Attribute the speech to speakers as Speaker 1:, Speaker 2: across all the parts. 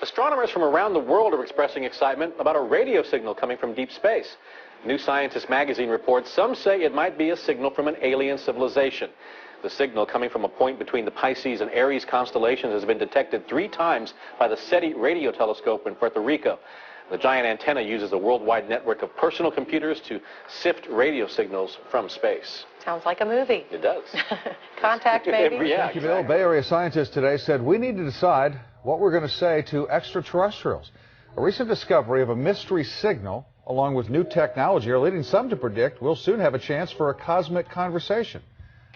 Speaker 1: Astronomers from around the world are expressing excitement about a radio signal coming from deep space. New Scientist magazine reports some say it might be a signal from an alien civilization. The signal coming from a point between the Pisces and Aries constellations has been detected 3 times by the SETI radio telescope in Puerto Rico. The giant antenna uses a worldwide network of personal computers to sift radio signals from space.
Speaker 2: Sounds like a movie.
Speaker 1: It does.
Speaker 2: Contact, maybe?
Speaker 1: Yeah,
Speaker 3: Thank you, Bill. Bay Area scientists today said we need to decide what we're going to say to extraterrestrials. A recent discovery of a mystery signal, along with new technology, are leading some to predict we'll soon have a chance for a cosmic conversation.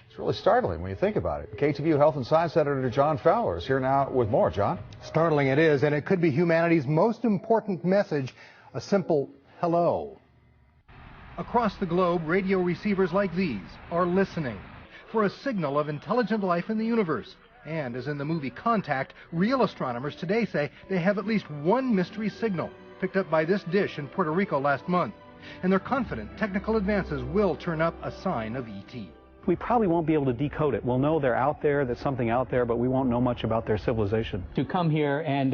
Speaker 3: It's really startling when you think about it. KTVU Health and Science Editor John Fowler is here now with more. John?
Speaker 4: Startling it is, and it could be humanity's most important message, a simple hello. Across the globe, radio receivers like these are listening for a signal of intelligent life in the universe. And as in the movie Contact, real astronomers today say they have at least one mystery signal picked up by this dish in Puerto Rico last month. And they're confident technical advances will turn up a sign of ET.
Speaker 5: We probably won't be able to decode it. We'll know they're out there, there's something out there, but we won't know much about their civilization.
Speaker 6: To come here and,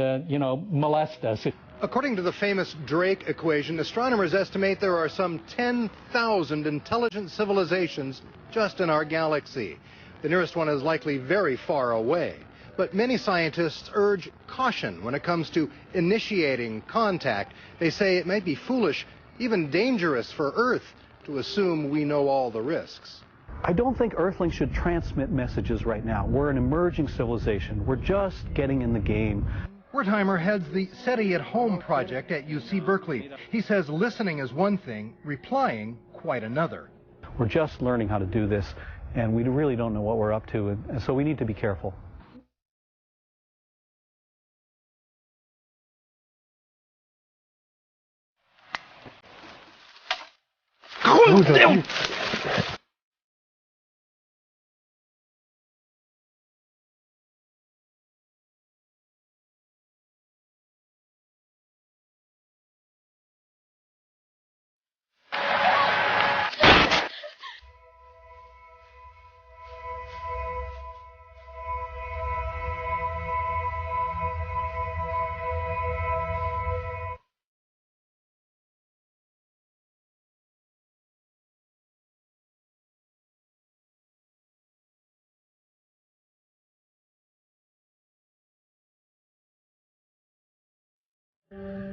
Speaker 6: molest us.
Speaker 4: According to the famous Drake equation, astronomers estimate there are some 10,000 intelligent civilizations just in our galaxy. The nearest one is likely very far away. But many scientists urge caution when it comes to initiating contact. They say it might be foolish, even dangerous for Earth to assume we know all the risks.
Speaker 5: I don't think Earthlings should transmit messages right now. We're an emerging civilization. We're just getting in the game.
Speaker 4: Wertheimer heads the SETI at Home project at UC Berkeley. He says listening is one thing, replying quite another.
Speaker 5: We're just learning how to do this, and we really don't know what we're up to, and so we need to be careful.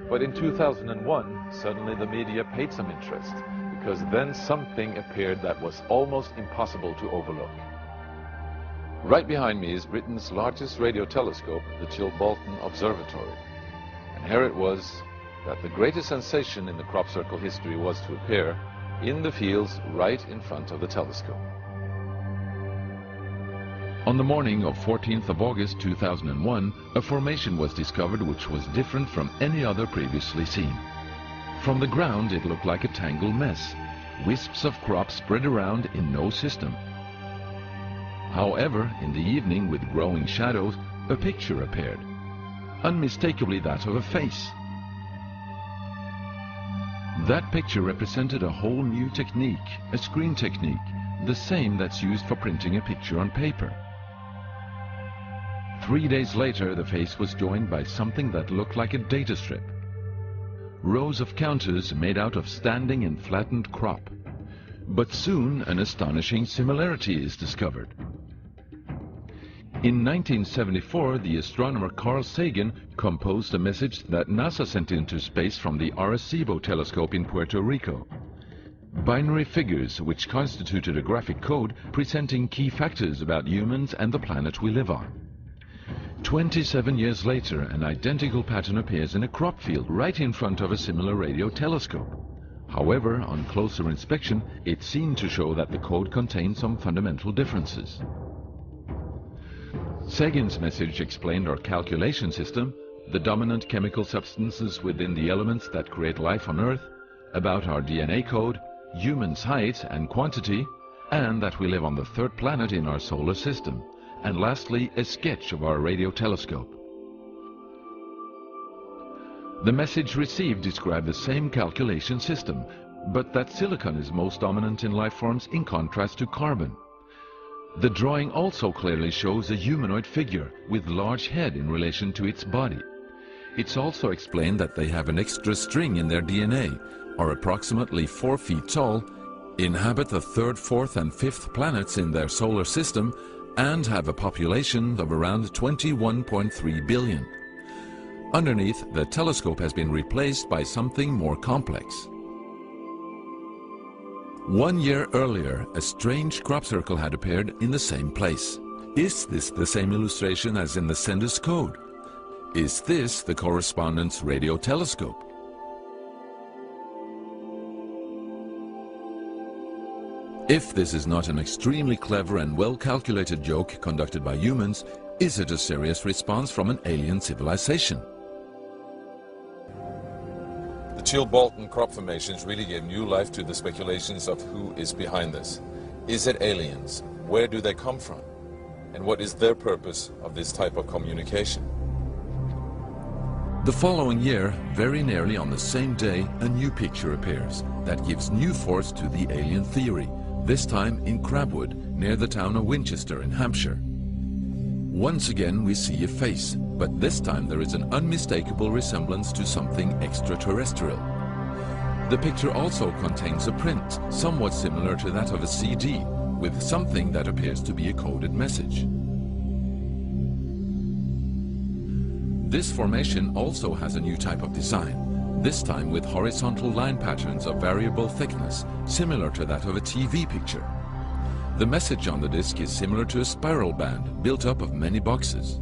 Speaker 7: But in 2001, suddenly the media paid some interest, because then something appeared that was almost impossible to overlook. Right behind me is Britain's largest radio telescope, the Chilbolton Observatory. And here it was that the greatest sensation in the crop circle history was to appear in the fields right in front of the telescope.
Speaker 8: On the morning of 14th of August 2001, a formation was discovered which was different from any other previously seen. From the ground it looked like a tangled mess, wisps of crops spread around in no system. However, in the evening with growing shadows, a picture appeared, unmistakably that of a face. That picture represented a whole new technique, a screen technique, the same that's used for printing a picture on paper. 3 days later, the face was joined by something that looked like a data strip. Rows of counters made out of standing and flattened crop. But soon an astonishing similarity is discovered. In 1974, the astronomer Carl Sagan composed a message that NASA sent into space from the Arecibo telescope in Puerto Rico. Binary figures which constituted a graphic code presenting key factors about humans and the planet we live on. 27 years later, an identical pattern appears in a crop field right in front of a similar radio telescope. However, on closer inspection, it seemed to show that the code contained some fundamental differences. Sagan's message explained our calculation system, the dominant chemical substances within the elements that create life on Earth, about our DNA code, humans' height and quantity, and that we live on the 3rd planet in our solar system. And lastly, a sketch of our radio telescope. The message received described the same calculation system, but that silicon is most dominant in life forms in contrast to carbon. The drawing also clearly shows a humanoid figure with large head in relation to its body. It's also explained that they have an extra string in their DNA, are approximately 4 feet tall, inhabit the 3rd, 4th and 5th planets in their solar system, and have a population of around 21.3 billion. Underneath, the telescope has been replaced by something more complex. 1 year earlier, a strange crop circle had appeared in the same place. Is this the same illustration as in the sender's code? Is this the correspondent's radio telescope? If this is not an extremely clever and well-calculated joke conducted by humans, is it a serious response from an alien civilization?
Speaker 7: The Chilbolton crop formations really gave new life to the speculations of who is behind this. Is it aliens? Where do they come from? And what is their purpose of this type of communication?
Speaker 8: The following year, very nearly on the same day, a new picture appears that gives new force to the alien theory, this time in Crabwood, near the town of Winchester in Hampshire. Once again we see a face, but this time there is an unmistakable resemblance to something extraterrestrial. The picture also contains a print, somewhat similar to that of a CD, with something that appears to be a coded message. This formation also has a new type of design, this time with horizontal line patterns of variable thickness, similar to that of a TV picture. The message on the disc is similar to a spiral band built up of many boxes.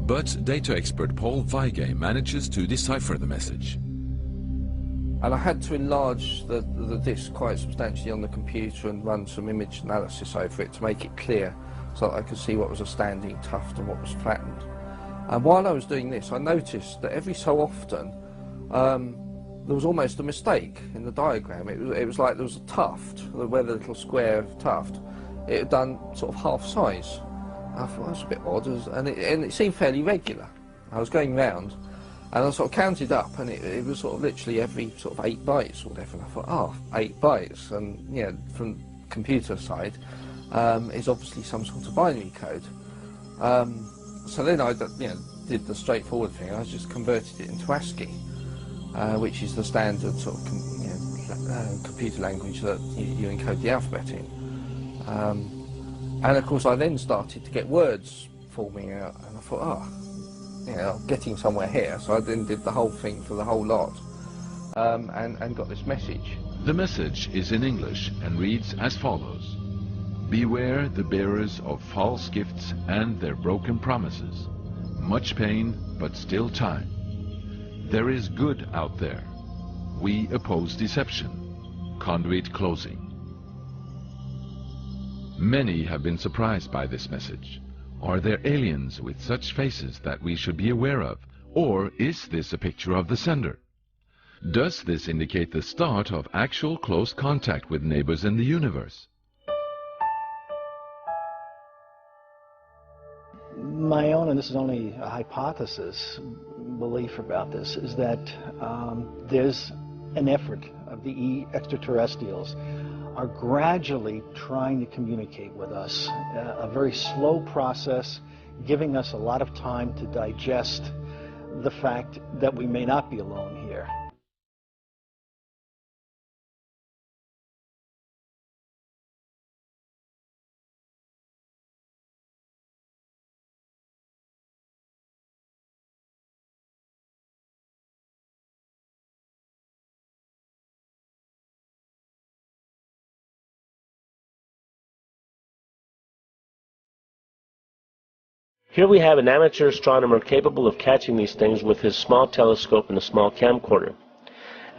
Speaker 8: But data expert Paul Weige manages to decipher the message.
Speaker 9: And I had to enlarge the disc quite substantially on the computer and run some image analysis over it to make it clear so that I could see what was a standing tuft and what was flattened. And while I was doing this, I noticed that every so often there was almost a mistake in the diagram. It was like there was a tuft, where the little square tuft, it had done sort of half size. I thought that's a bit odd, and it seemed fairly regular. I was going round, and I sort of counted up, and it was sort of literally every sort of 8 bytes or whatever. And I thought, oh, 8 bytes, and yeah, from computer side, is obviously some sort of binary code. So then I did the straightforward thing. I just converted it into ASCII, which is the standard sort of computer language that you encode the alphabet in. And of course I then started to get words forming out, and I thought, I'm getting somewhere here. So I then did the whole thing for the whole lot, and got this message.
Speaker 8: The message is in English and reads as follows. Beware the bearers of false gifts and their broken promises. Much pain, but still time. There is good out there. We oppose deception. Conduit closing. Many have been surprised by this message. Are there aliens with such faces that we should be aware of? Or is this a picture of the sender? Does this indicate the start of actual close contact with neighbors in the universe?
Speaker 5: My own, and this is only a hypothesis, belief about this, is that there's an effort of the extraterrestrials are gradually trying to communicate with us, a very slow process, giving us a lot of time to digest the fact that we may not be alone here.
Speaker 10: Here we have an amateur astronomer capable of catching these things with his small telescope and a small camcorder.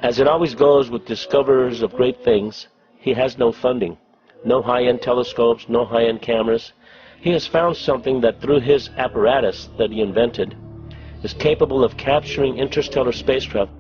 Speaker 10: As it always goes with discoverers of great things, he has no funding, no high-end telescopes, no high-end cameras. He has found something that through his apparatus that he invented is capable of capturing interstellar spacecraft.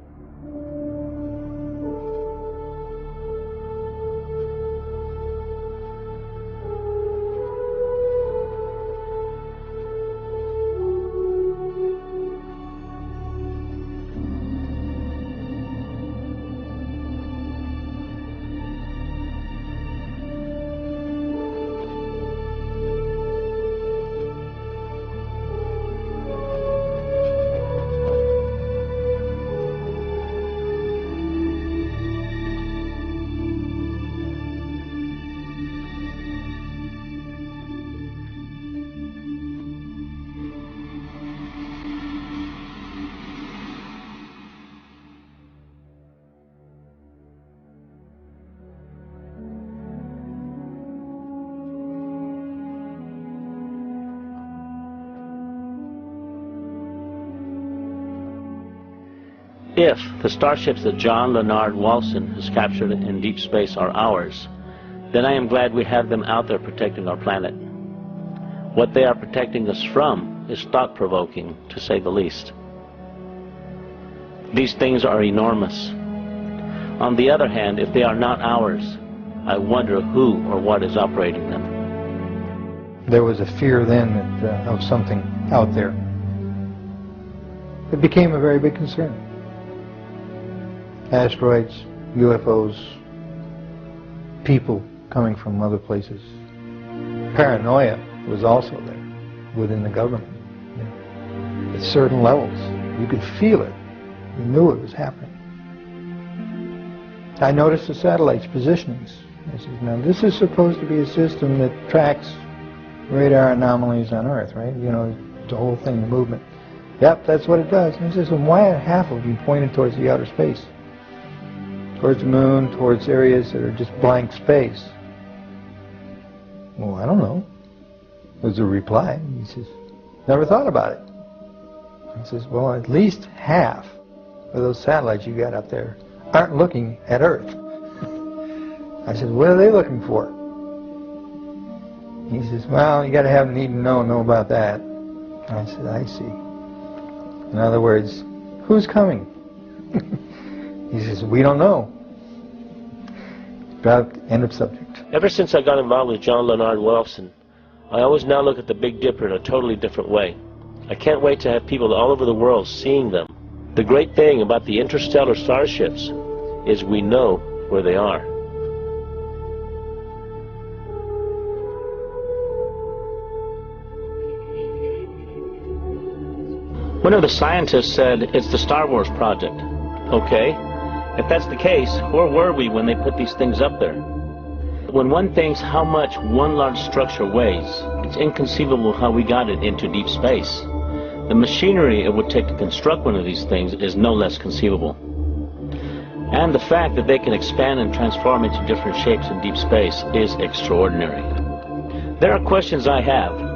Speaker 10: If the starships that John Leonard Walton has captured in deep space are ours, then I am glad we have them out there protecting our planet. What they are protecting us from is thought-provoking, to say the least. These things are enormous. On the other hand, if they are not ours, I wonder who or what is operating them.
Speaker 11: There was a fear then that, of something out there. It became a very big concern. Asteroids, UFOs, people coming from other places. Paranoia was also there within the government. You know, at certain levels, you could feel it. You knew it was happening. I noticed the satellites' positionings. I said, now this is supposed to be a system that tracks radar anomalies on Earth, right? You know, the whole thing, the movement. Yep, that's what it does. And I said, so why are half of them pointed towards the outer space? Towards the moon, towards areas that are just blank space? Well, I don't know, was the reply. He says, never thought about it. He says, well, at least half of those satellites you got up there aren't looking at Earth. I said, what are they looking for? He says, well, you got to have need to know about that. I said, I see. In other words, who's coming? He says, we don't know. End of subject.
Speaker 10: Ever since I got involved with John Leonard Walton, I always now look at the Big Dipper in a totally different way. I can't wait to have people all over the world seeing them. The great thing about the interstellar starships is we know where they are. One of the scientists said it's the Star Wars project. Okay, if that's the case, where were we when they put these things up there? When one thinks how much one large structure weighs, it's inconceivable how we got it into deep space. The machinery it would take to construct one of these things is no less conceivable. And the fact that they can expand and transform into different shapes in deep space is extraordinary. There are questions I have.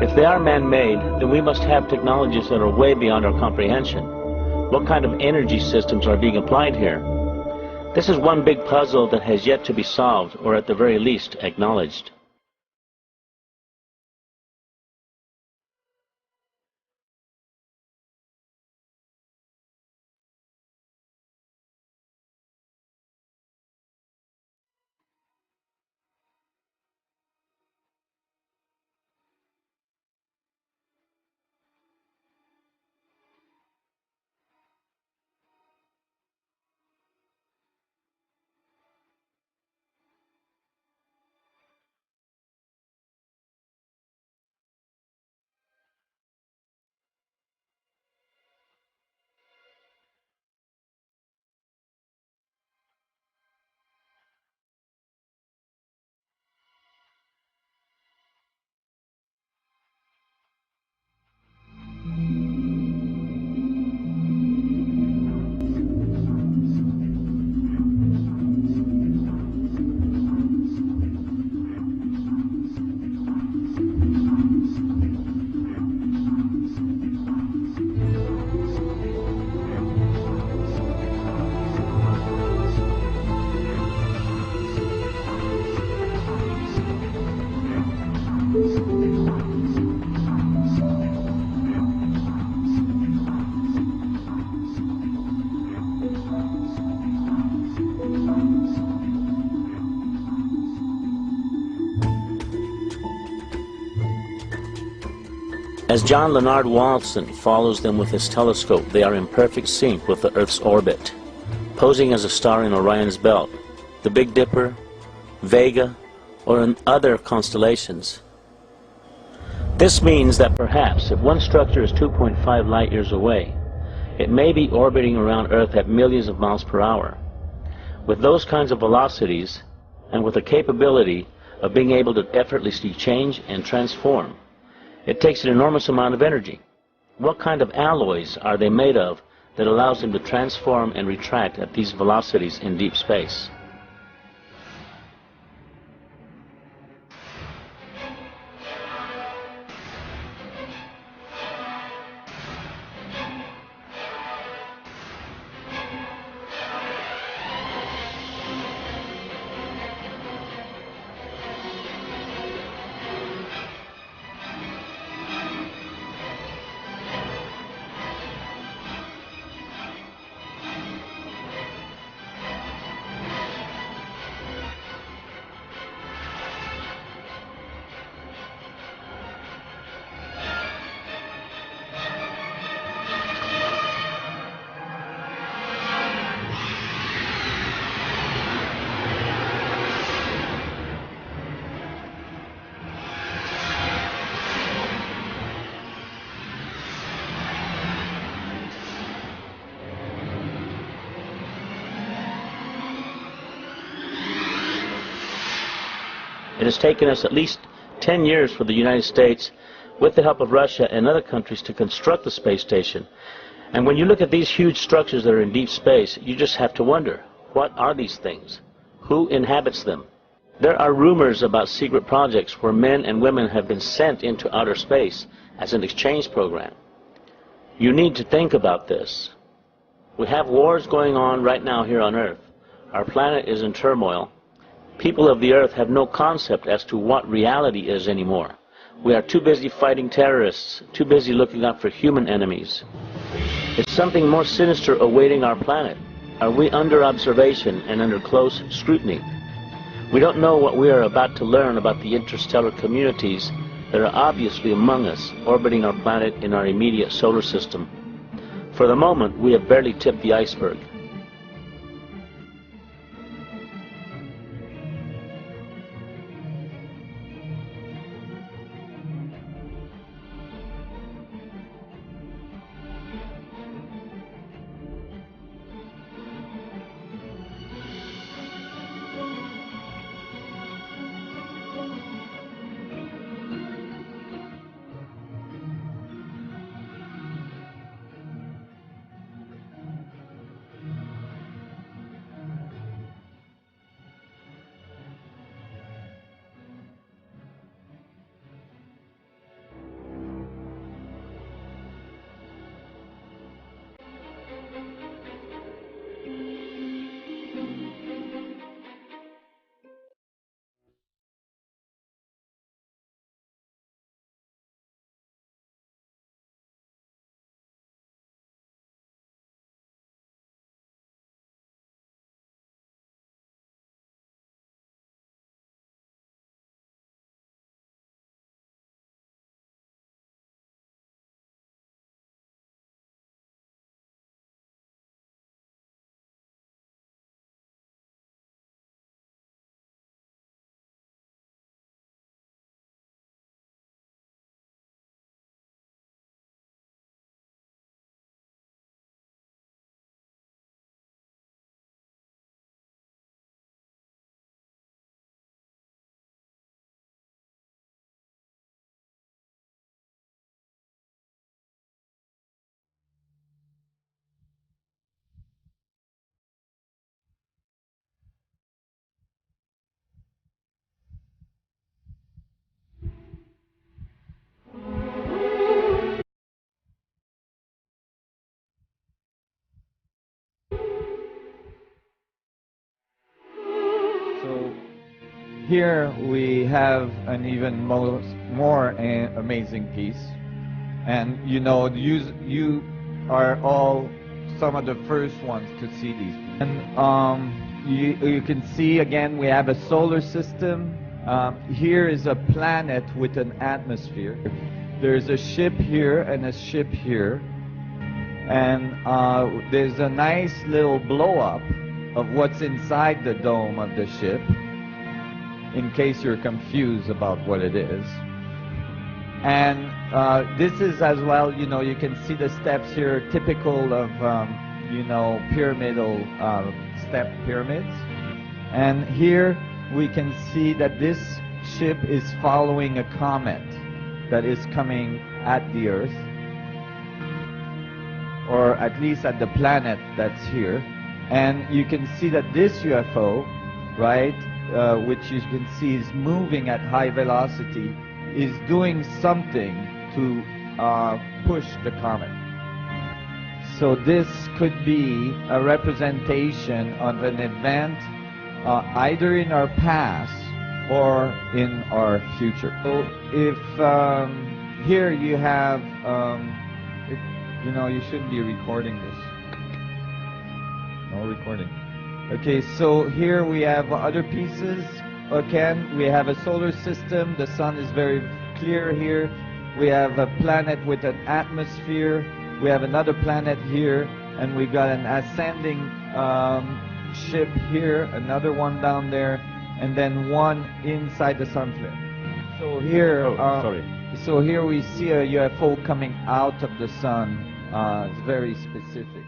Speaker 10: If they are man-made, then we must have technologies that are way beyond our comprehension. What kind of energy systems are being applied here? This is one big puzzle that has yet to be solved, or at the very least, acknowledged. As John Leonard Walton follows them with his telescope, they are in perfect sync with the Earth's orbit, posing as a star in Orion's belt, the Big Dipper, Vega, or in other constellations. This means that perhaps if one structure is 2.5 light years away, it may be orbiting around Earth at millions of miles per hour. With those kinds of velocities, and with the capability of being able to effortlessly change and transform, it takes an enormous amount of energy. What kind of alloys are they made of that allows them to transform and retract at these velocities in deep space? It has taken us at least 10 years for the United States, with the help of Russia and other countries, to construct the space station. And when you look at these huge structures that are in deep space, you just have to wonder, what are these things? Who inhabits them? There are rumors about secret projects where men and women have been sent into outer space as an exchange program. You need to think about this. We have wars going on right now here on Earth. Our planet is in turmoil. People of the Earth have no concept as to what reality is anymore. We are too busy fighting terrorists, too busy looking out for human enemies. Is something more sinister awaiting our planet? Are we under observation and under close scrutiny? We don't know what we are about to learn about the interstellar communities that are obviously among us, orbiting our planet in our immediate solar system. For the moment, we have barely tipped the iceberg.
Speaker 12: Here we have an even more amazing piece, and you know, you are all some of the first ones to see these. And you can see again we have a solar system. Here is a planet with an atmosphere. There's a ship here and a ship here, and there's a nice little blow up of what's inside the dome of the ship, in case you're confused about what it is. And this is as well, you know, you can see the steps here, typical of, you know, pyramidal step pyramids. And here we can see that this ship is following a comet that is coming at the Earth, or at least at the planet that's here. And you can see that this UFO, right, which you can see is moving at high velocity, is doing something to push the comet. So this could be a representation of an event either in our past or in our future. So if here you have, you know, you shouldn't be recording this. No recording. Okay, so here we have other pieces. Again, we have a solar system. The sun is very clear here. We have a planet with an atmosphere. We have another planet here, and we got an ascending ship here, another one down there, and then one inside the sun flare. So here, so here we see a UFO coming out of the sun. It's very specific.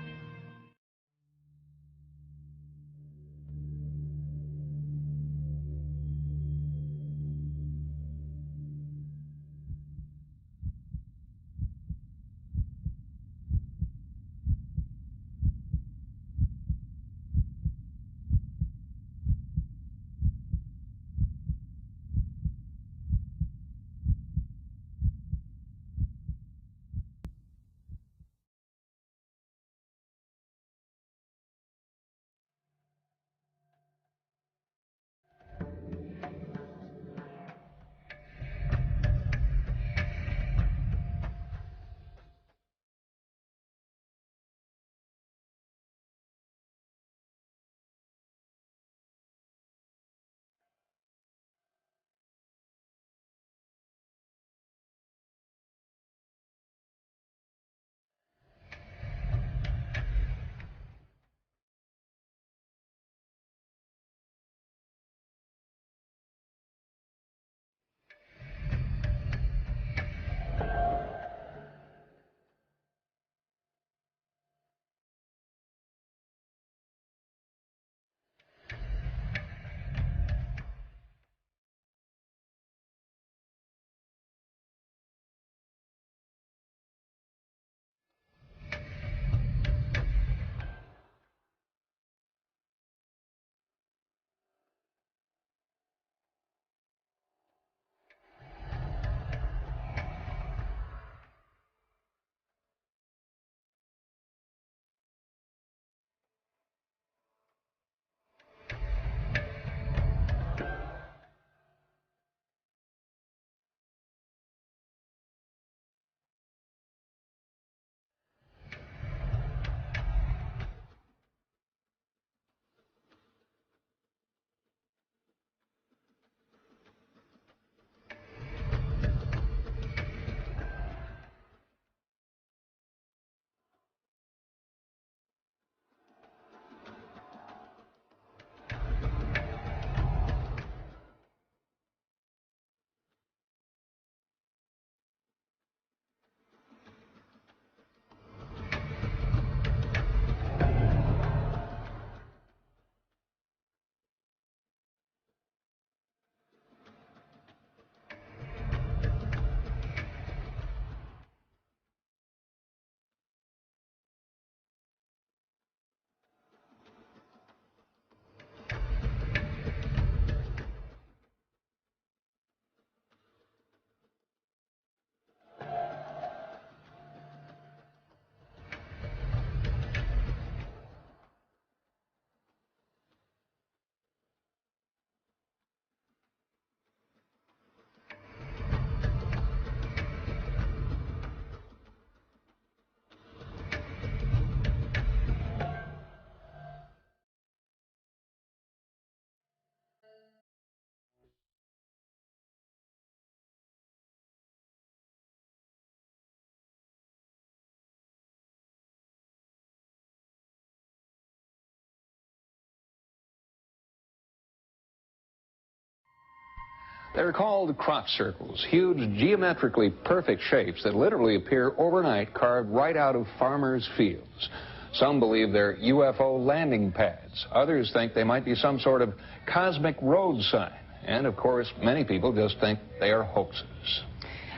Speaker 13: They're called crop circles, huge geometrically perfect shapes that literally appear overnight, carved right out of farmers' fields. Some believe they're UFO landing pads. Others think they might be some sort of cosmic road sign. And, of course, many people just think they are hoaxes.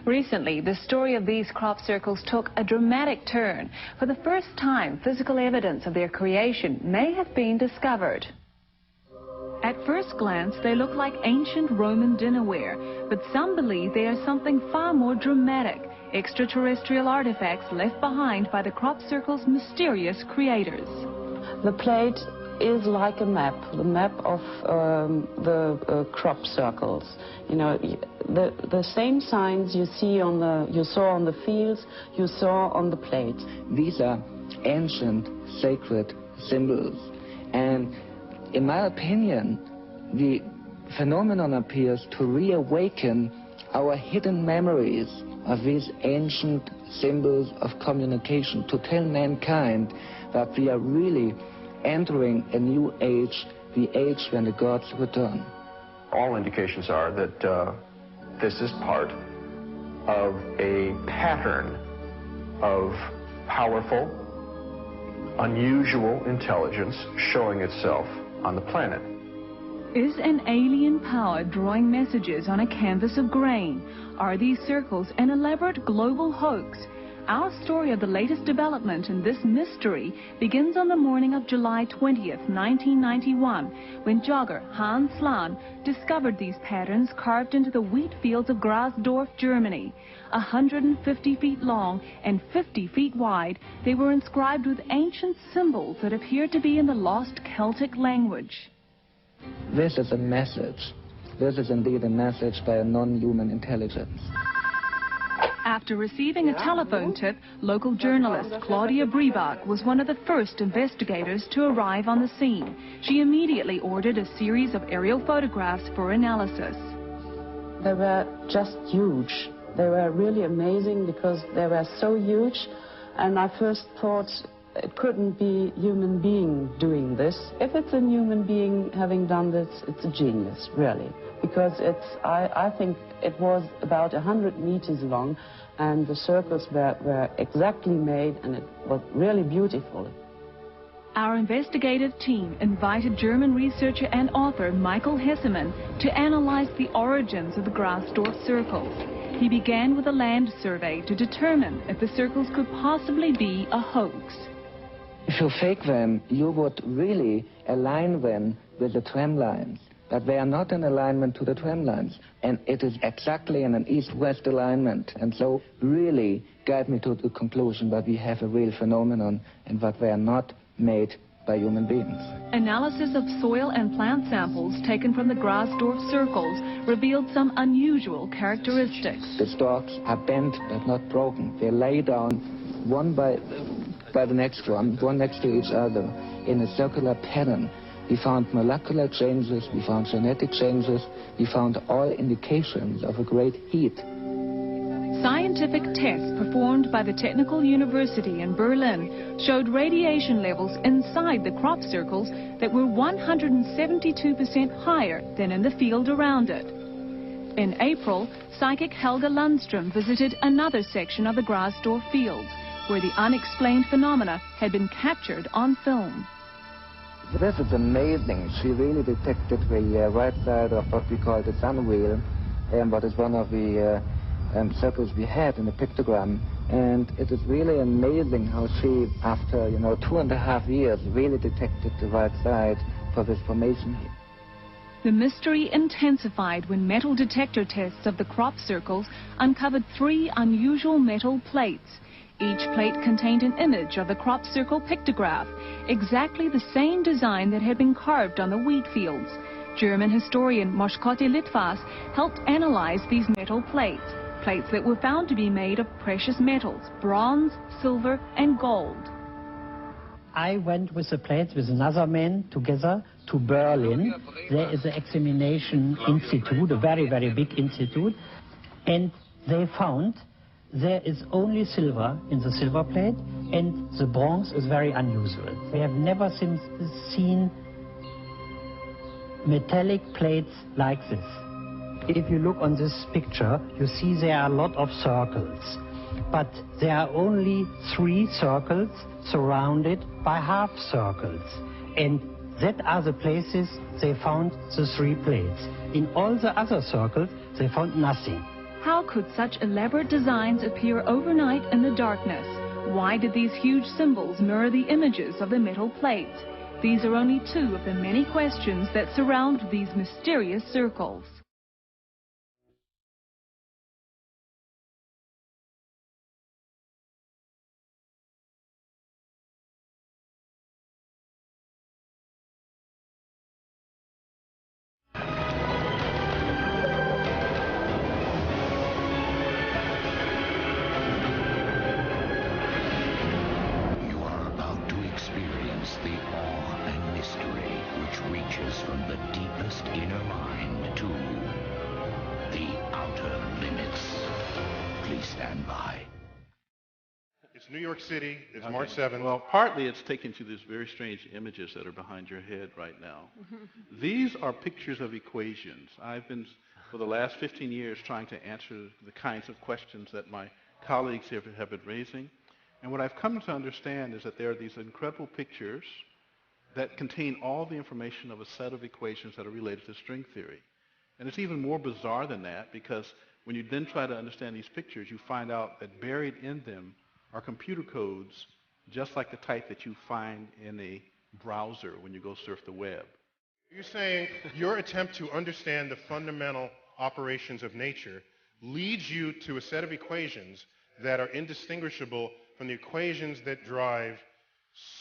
Speaker 14: Recently, the story of these crop circles took a dramatic turn. For the first time, physical evidence of their creation may have been discovered. At first glance, they look like ancient Roman dinnerware, but some believe they are something far more dramatic, extraterrestrial artifacts left behind by the crop circle's mysterious creators.
Speaker 15: The plate is like a map, the map of the crop circles. You know, the same signs you saw on the fields, you saw on the plate.
Speaker 9: These are ancient, sacred symbols, and in my opinion, the phenomenon appears to reawaken our hidden memories of these ancient symbols of communication, to tell mankind that we are really entering a new age, the age when the gods return.
Speaker 16: All indications are that this is part of a pattern of powerful, unusual intelligence showing itself on the planet.
Speaker 14: Is an alien power drawing messages on a canvas of grain? Are these circles an elaborate global hoax? Our story of the latest development in this mystery begins on the morning of July 20th, 1991, when jogger Hans Slan discovered these patterns carved into the wheat fields of Grasdorf, Germany. 150 feet long and 50 feet wide, they were inscribed with ancient symbols that appeared to be in the lost Celtic language.
Speaker 9: This is a message. This is indeed a message by a non-human intelligence.
Speaker 14: After receiving a telephone tip, local journalist Claudia Briebach was one of the first investigators to arrive on the scene. She immediately ordered a series of aerial photographs for analysis.
Speaker 15: They were just huge. They were really amazing because they were so huge, and I first thought it couldn't be a human being doing this. If it's a human being having done this, it's a genius, really. Because I think it was about 100 meters long, and the circles were exactly made, and it was really beautiful.
Speaker 14: Our investigative team invited German researcher and author Michael Hessemann to analyze the origins of the Grasdorf circles. He began with a land survey to determine if the circles could possibly be a hoax.
Speaker 9: If you fake them, you would really align them with the tram lines. But they are not in alignment to the tram lines. And it is exactly in an east-west alignment. And so really guide me to the conclusion that we have a real phenomenon and that they are not made by human beings.
Speaker 14: Analysis of soil and plant samples taken from the Grasdorf circles revealed some unusual characteristics.
Speaker 9: The stalks are bent but not broken. They lay down one by the next one next to each other in a circular pattern. We found molecular changes, we found genetic changes, we found all indications of a great heat.
Speaker 14: Scientific tests performed by the Technical University in Berlin showed radiation levels inside the crop circles that were 172% higher than in the field around it. In April, psychic Helga Lundström visited another section of the Grasdorf fields, where the unexplained phenomena had been captured on film.
Speaker 9: This is amazing. She really detected the right side of what we call the sun wheel, what is one of the circles we have in the pictogram. And it is really amazing how she, after 2.5 years, really detected the right side for this formation here.
Speaker 14: The mystery intensified when metal detector tests of the crop circles uncovered 3 unusual metal plates. Each plate contained an image of the crop circle pictograph, exactly the same design that had been carved on the wheat fields. German historian Moshkote Litvas helped analyze these metal plates that were found to be made of precious metals, bronze, silver, and gold.
Speaker 17: I went with the plates with another man together to Berlin. There is an examination institute, a very, very big institute, and they found there is only silver in the silver plate, and the bronze is very unusual. We have never since seen metallic plates like this. If you look on this picture, you see there are a lot of circles. But there are only 3 circles surrounded by half circles. And that are the places they found the 3 plates. In all the other circles, they found nothing.
Speaker 14: How could such elaborate designs appear overnight in the darkness? Why did these huge symbols mirror the images of the metal plates? These are only 2 of the many questions that surround these mysterious circles.
Speaker 18: It's New York City. It's March 7th.
Speaker 19: Well, partly it's taken to these very strange images that are behind your head right now. These are pictures of equations. I've been, for the last 15 years, trying to answer the kinds of questions that my colleagues here have been raising. And what I've come to understand is that there are these incredible pictures that contain all the information of a set of equations that are related to string theory. And it's even more bizarre than that, because when you then try to understand these pictures, you find out that buried in them are computer codes just like the type that you find in a browser when you go surf the web.
Speaker 18: You're saying your attempt to understand the fundamental operations of nature leads you to a set of equations that are indistinguishable from the equations that drive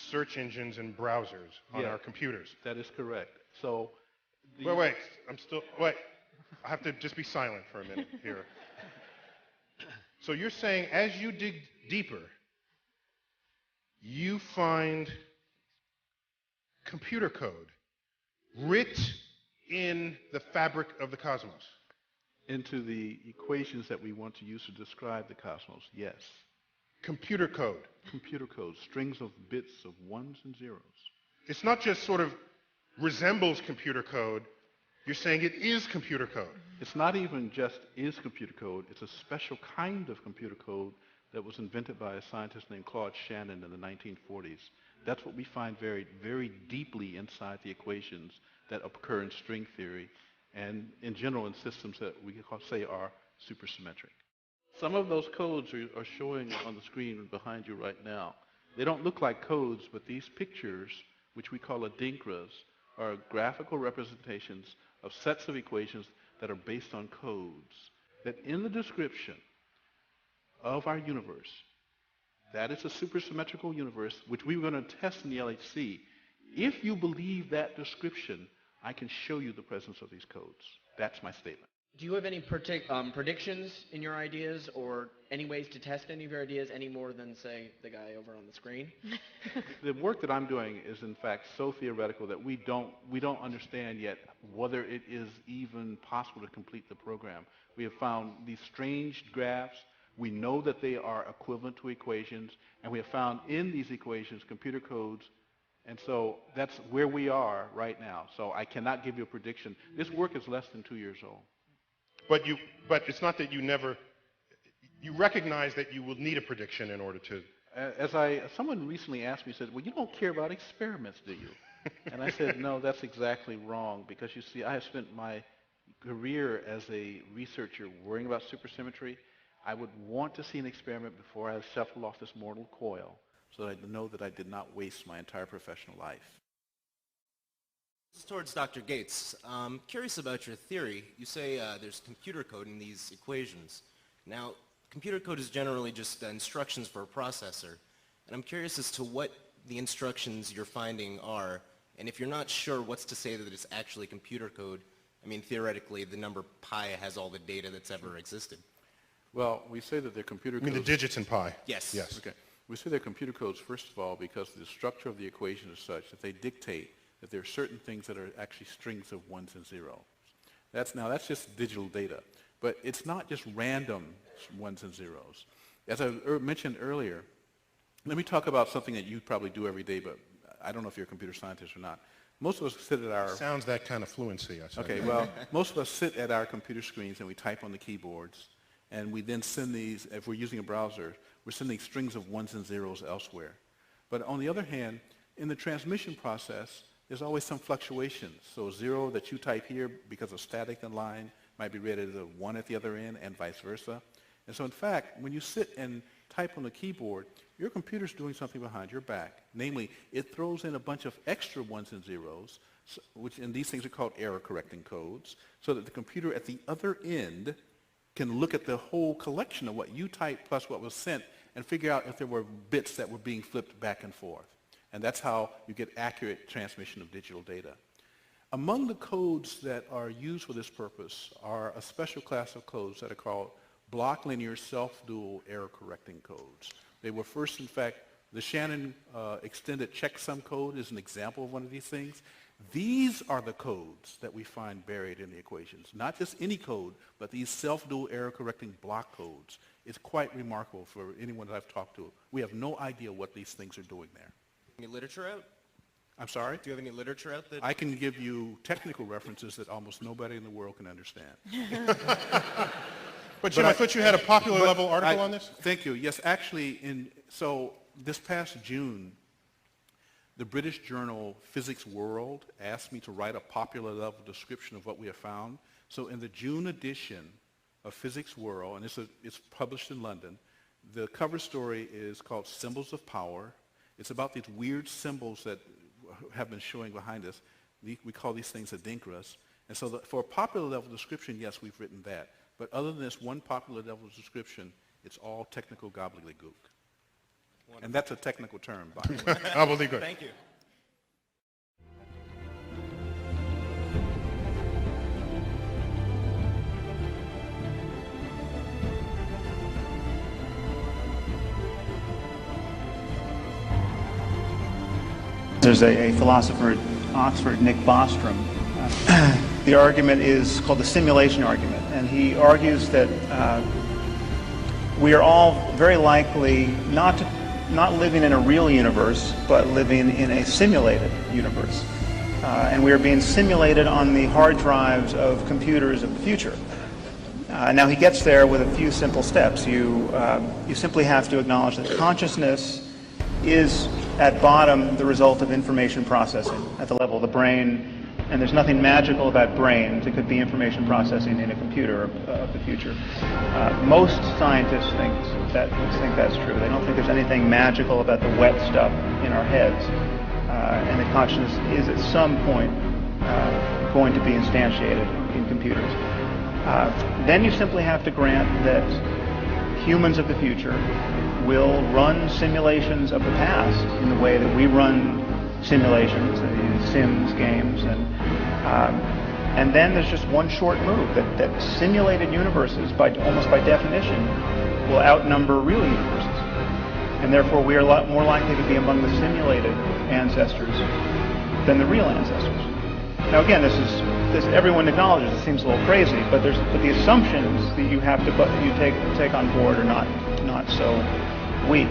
Speaker 18: search engines and browsers on our computers.
Speaker 19: That is correct. So,
Speaker 18: wait, I have to just be silent for a minute here. So you're saying as you dig deeper, you find computer code writ in the fabric of the cosmos?
Speaker 19: Into the equations that we want to use to describe the cosmos, yes.
Speaker 18: Computer code?
Speaker 19: Computer code, strings of bits of ones and zeros.
Speaker 18: It's not just sort of resembles computer code. You're saying it is computer code.
Speaker 19: It's not even just is computer code. It's a special kind of computer code that was invented by a scientist named Claude Shannon in the 1940s. That's what we find very, very deeply inside the equations that occur in string theory and in general in systems that we say are supersymmetric. Some of those codes are showing on the screen behind you right now. They don't look like codes, but these pictures, which we call adinkras, are graphical representations of sets of equations that are based on codes. That in the description of our universe, that is a supersymmetrical universe, which we were going to test in the LHC. If you believe that description, I can show you the presence of these codes. That's my statement.
Speaker 20: Do you have any predictions in your ideas, or any ways to test any of your ideas any more than, say, the guy over on the screen?
Speaker 19: The work that I'm doing is, in fact, so theoretical that we don't understand yet whether it is even possible to complete the program. We have found these strange graphs. We know that they are equivalent to equations, and we have found in these equations computer codes. And so that's where we are right now. So I cannot give you a prediction. This work is less than 2 years old.
Speaker 18: But it's not that you recognize that you will need a prediction in order to.
Speaker 19: Someone recently asked me, said, well, you don't care about experiments, do you? And I said, no, that's exactly wrong, because you see, I have spent my career as a researcher worrying about supersymmetry. I would want to see an experiment before I shuffle off this mortal coil, so that I know that I did not waste my entire professional life.
Speaker 21: This is towards Dr. Gates. I'm curious about your theory. You say there's computer code in these equations. Now, computer code is generally just instructions for a processor. And I'm curious as to what the instructions you're finding are. And if you're not sure what's to say that it's actually computer code, I mean, theoretically, the number pi has all the data that's ever existed.
Speaker 19: Well, we say that they're computer codes.
Speaker 18: You mean the digits in pi?
Speaker 21: Yes.
Speaker 18: Yes.
Speaker 19: Okay. We say they're computer codes, first of all, because the structure of the equation is such that they dictate that there are certain things that are actually strings of ones and zeros. That's just digital data. But it's not just random ones and zeros. As I mentioned earlier, let me talk about something that you probably do every day, but I don't know if you're a computer scientist or not. Most of us sit at our...
Speaker 18: Sounds that kind of fluency, I said.
Speaker 19: Okay, well, most of us sit at our computer screens and we type on the keyboards, and we then send these, if we're using a browser, we're sending strings of ones and zeros elsewhere. But on the other hand, in the transmission process, there's always some fluctuations. So 0 that you type here because of static in line might be read as a 1 at the other end and vice versa. And so in fact, when you sit and type on the keyboard, your computer's doing something behind your back. Namely, it throws in a bunch of extra ones and zeros, and these things are called error correcting codes, so that the computer at the other end can look at the whole collection of what you typed plus what was sent and figure out if there were bits that were being flipped back and forth. And that's how you get accurate transmission of digital data. Among the codes that are used for this purpose are a special class of codes that are called block linear self-dual error correcting codes. They were first, in fact, the Shannon extended checksum code is an example of one of these things. These are the codes that we find buried in the equations. Not just any code, but these self-dual error correcting block codes. It's quite remarkable for anyone that I've talked to. We have no idea what these things are doing there.
Speaker 21: Any literature out?
Speaker 19: I'm sorry?
Speaker 21: Do you have any literature out that...
Speaker 19: I can give you technical references that almost nobody in the world can understand.
Speaker 18: But Jim, I thought you had a popular level article on this?
Speaker 19: Thank you. Yes, actually, so this past June, the British journal Physics World asked me to write a popular level description of what we have found. So in the June edition of Physics World, and it's published in London, the cover story is called Symbols of Power. It's about these weird symbols that have been showing behind us. We call these things adinkras. And so for a popular level description, yes, we've written that. But other than this one popular level description, it's all technical gobbledygook. And that's a technical term, by the way.
Speaker 18: Gobbledygook.
Speaker 21: Thank you.
Speaker 2: There's a philosopher at Oxford, Nick Bostrom. The argument is called the simulation argument, and he argues that we are all very likely not living in a real universe, but living in a simulated universe. And we are being simulated on the hard drives of computers of the future. Now he gets there with a few simple steps. You simply have to acknowledge that consciousness is at bottom the result of information processing at the level of the brain, and there's nothing magical about brains. It could be information processing in a computer of the future. Most scientists think that's true. They don't think there's anything magical about the wet stuff in our heads, and that consciousness is at some point going to be instantiated in computers. Then you simply have to grant that humans of the future will run simulations of the past in the way that we run simulations, Sims games, and then there's just one short move that simulated universes, almost by definition, will outnumber real universes, and therefore we are a lot more likely to be among the simulated ancestors than the real ancestors. Now again, this everyone acknowledges it seems a little crazy, but the assumptions that you have to take on board are not so weak.